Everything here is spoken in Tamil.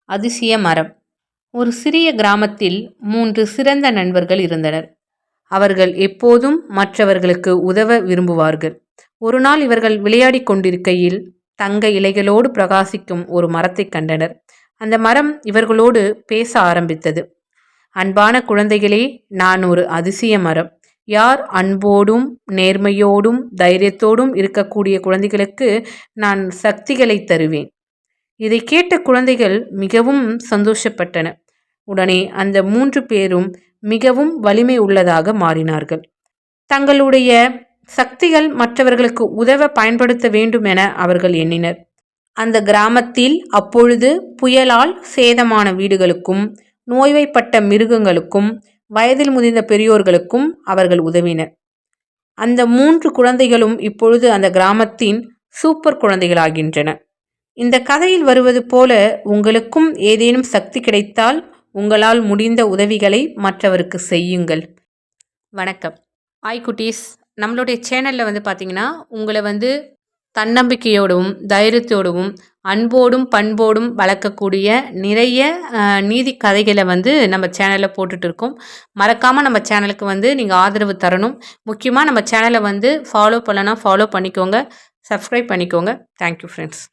அதிசய மரம். ஒரு சிறிய கிராமத்தில் 3 சிறந்த நண்பர்கள் இருந்தனர். அவர்கள் எப்போதும் மற்றவர்களுக்கு உதவ விரும்புவார்கள். ஒரு நாள் இவர்கள் விளையாடிக் கொண்டிருக்கையில் தங்க இலைகளோடு பிரகாசிக்கும் ஒரு மரத்தைக் கண்டனர். அந்த மரம் இவர்களோடு பேச ஆரம்பித்தது. அன்பான குழந்தைகளே, நான் ஒரு அதிசய மரம். யார் அன்போடும் நேர்மையோடும் தைரியத்தோடும் இருக்கக்கூடிய குழந்தைகளுக்கு நான் சக்திகளை தருவேன். இதை கேட்ட குழந்தைகள் மிகவும் சந்தோஷப்பட்டன. உடனே அந்த 3 பேரும் மிகவும் வலிமை உள்ளதாக மாறினார்கள். தங்களுடைய சக்திகள் மற்றவர்களுக்கு உதவ பயன்படுத்த வேண்டும் என அவர்கள் எண்ணினர். அந்த கிராமத்தில் அப்பொழுது புயலால் சேதமான வீடுகளுக்கும் நோய்வாய்ப்பட்ட மிருகங்களுக்கும் வயதில் முதிர்ந்த பெரியோர்களுக்கும் அவர்கள் உதவினர். அந்த 3 குழந்தைகளும் இப்பொழுது அந்த கிராமத்தின் சூப்பர் குழந்தைகளாகின்றன. இந்த கதையில் வருவது போல உங்களுக்கும் ஏதேனும் சக்தி கிடைத்தால் உங்களால் முடிந்த உதவிகளை மற்றவருக்கு செய்யுங்கள். வணக்கம். ஹாய் குட்டீஸ். நம்மளுடைய சேனலில் பார்த்தீங்கன்னா உங்களை தன்னம்பிக்கையோடவும் தைரியத்தோடவும் அன்போடும் பண்போடும் வளர்க்கக்கூடிய நிறைய நீதி கதைகளை நம்ம சேனலில் போட்டுட்டு இருக்கோம். மறக்காமல் நம்ம சேனலுக்கு நீங்கள் ஆதரவு தரணும். முக்கியமாக நம்ம சேனலை ஃபாலோ பண்ணலன்னா ஃபாலோ பண்ணிக்கோங்க, சப்ஸ்கிரைப் பண்ணிக்கோங்க. Thank you friends.